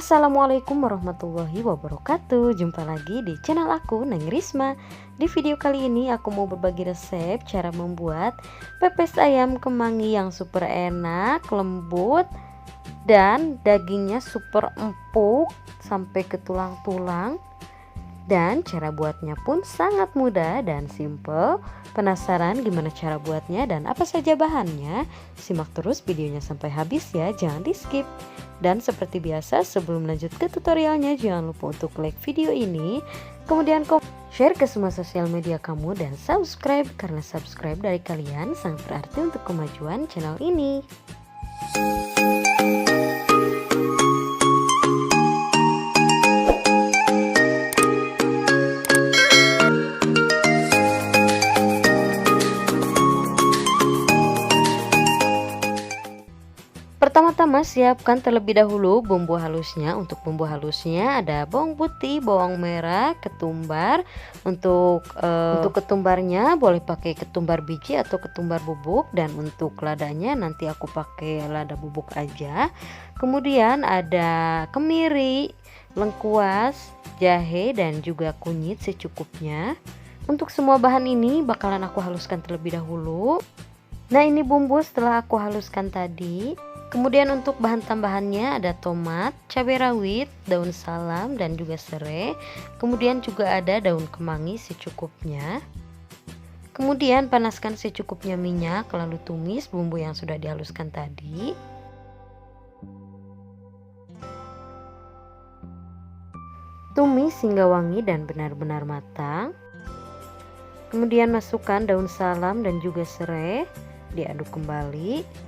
Assalamualaikum warahmatullahi wabarakatuh. Jumpa lagi di channel aku, Neng Risma. Di video kali ini aku mau berbagi resep cara membuat pepes ayam kemangi yang super enak, lembut, dan dagingnya super empuk sampai ke tulang-tulang. Dan cara buatnya pun sangat mudah dan simple. Penasaran gimana cara buatnya dan apa saja bahannya? Simak terus videonya sampai habis ya, jangan di skip. Dan seperti biasa, sebelum lanjut ke tutorialnya, jangan lupa untuk like video ini, kemudian share ke semua sosial media kamu, dan subscribe, karena subscribe dari kalian sangat berarti untuk kemajuan channel ini. Pertama-tama siapkan terlebih dahulu bumbu halusnya. Untuk bumbu halusnya ada bawang putih, bawang merah, ketumbar. Untuk ketumbarnya boleh pakai ketumbar biji atau ketumbar bubuk, dan untuk ladanya nanti aku pakai lada bubuk aja. Kemudian ada kemiri, lengkuas, jahe, dan juga kunyit secukupnya. Untuk semua bahan ini bakalan aku haluskan terlebih dahulu. Nah, ini bumbu setelah aku haluskan tadi. Kemudian untuk bahan tambahannya ada tomat, cabai rawit, daun salam, dan juga serai. Kemudian juga ada daun kemangi secukupnya. Kemudian panaskan secukupnya minyak, lalu tumis bumbu yang sudah dihaluskan tadi. Tumis hingga wangi dan benar-benar matang. Kemudian masukkan daun salam dan juga serai, diaduk kembali.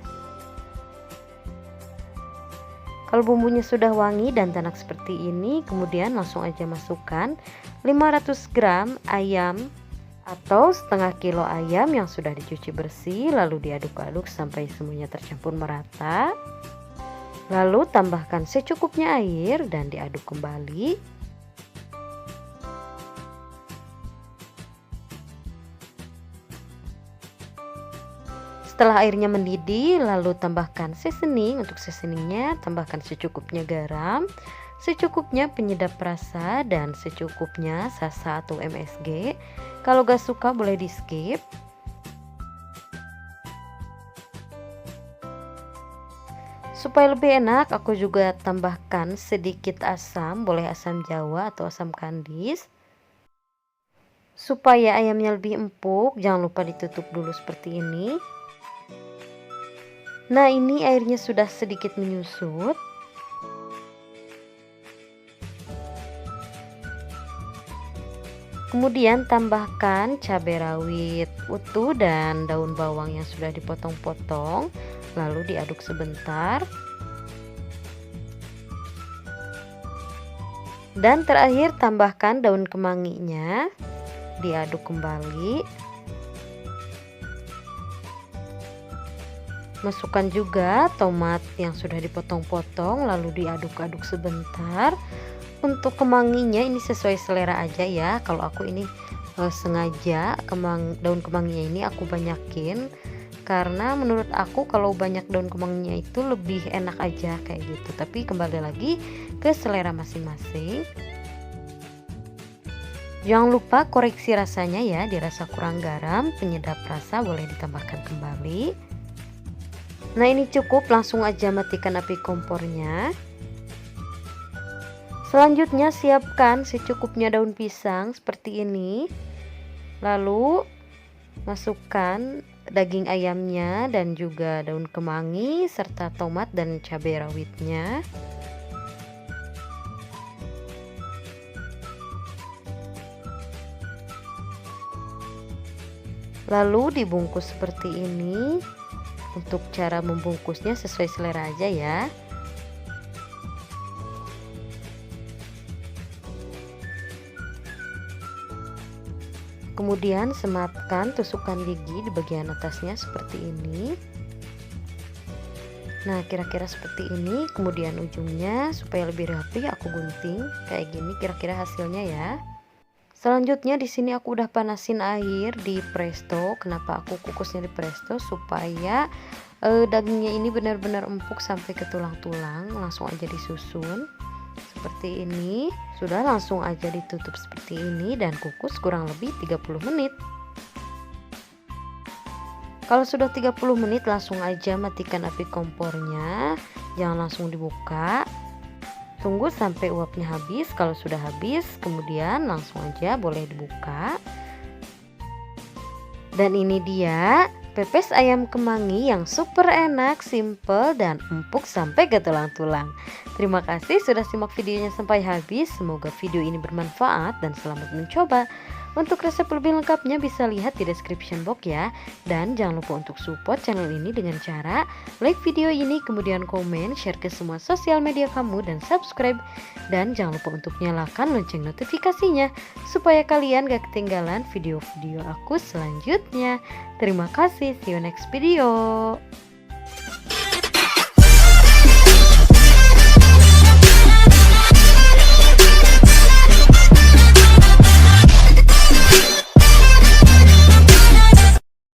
Kalau bumbunya sudah wangi dan tanak seperti ini, kemudian langsung aja masukkan 500 gram ayam atau setengah kilo ayam yang sudah dicuci bersih, lalu diaduk-aduk sampai semuanya tercampur merata. Lalu tambahkan secukupnya air dan diaduk kembali. Setelah airnya mendidih, lalu tambahkan seasoning. Untuk seasoningnya tambahkan secukupnya garam, secukupnya penyedap rasa, dan secukupnya sasa atau MSG. Kalau gak suka boleh di skip. Supaya lebih enak, aku juga tambahkan sedikit asam, boleh asam jawa atau asam kandis. Supaya ayamnya lebih empuk, jangan lupa ditutup dulu seperti ini. Nah, ini airnya sudah sedikit menyusut. Kemudian tambahkan cabai rawit utuh dan daun bawang yang sudah dipotong-potong, lalu diaduk sebentar. Dan terakhir tambahkan daun kemanginya, diaduk kembali. Masukkan juga tomat yang sudah dipotong-potong, lalu diaduk-aduk sebentar. Untuk kemanginya ini sesuai selera aja ya. Kalau aku ini sengaja daun kemanginya ini aku banyakin, karena menurut aku kalau banyak daun kemanginya itu lebih enak aja kayak gitu. Tapi kembali lagi ke selera masing-masing. Jangan lupa koreksi rasanya ya, dirasa kurang garam, penyedap rasa boleh ditambahkan kembali. Nah, ini cukup, langsung aja matikan api kompornya. Selanjutnya siapkan secukupnya daun pisang seperti ini. Lalu masukkan daging ayamnya dan juga daun kemangi serta tomat dan cabai rawitnya. Lalu dibungkus seperti ini. Untuk cara membungkusnya sesuai selera aja ya. Kemudian sematkan tusukkan gigi di bagian atasnya seperti ini. Nah, kira-kira seperti ini. Kemudian ujungnya supaya lebih rapi aku gunting kayak gini, kira-kira hasilnya ya. Selanjutnya di sini aku udah panasin air di presto. Kenapa aku kukusnya di presto? Supaya dagingnya ini benar-benar empuk sampai ke tulang-tulang. Langsung aja disusun. seperti ini. Sudah, langsung aja ditutup seperti ini dan kukus kurang lebih 30 menit. Kalau sudah 30 menit langsung aja matikan api kompornya. Jangan langsung dibuka. Tunggu sampai uapnya habis. Kalau sudah habis, kemudian langsung aja boleh dibuka. Dan ini dia pepes ayam kemangi yang super enak, simple, dan empuk sampai ke tulang-tulang. Terima kasih sudah simak videonya sampai habis. Semoga video ini bermanfaat dan selamat mencoba. Untuk resep lebih lengkapnya bisa lihat di description box ya. Dan jangan lupa untuk support channel ini dengan cara like video ini, kemudian komen, share ke semua sosial media kamu, dan subscribe. Dan jangan lupa untuk nyalakan lonceng notifikasinya supaya kalian gak ketinggalan video-video aku selanjutnya. Terima kasih, see you next video.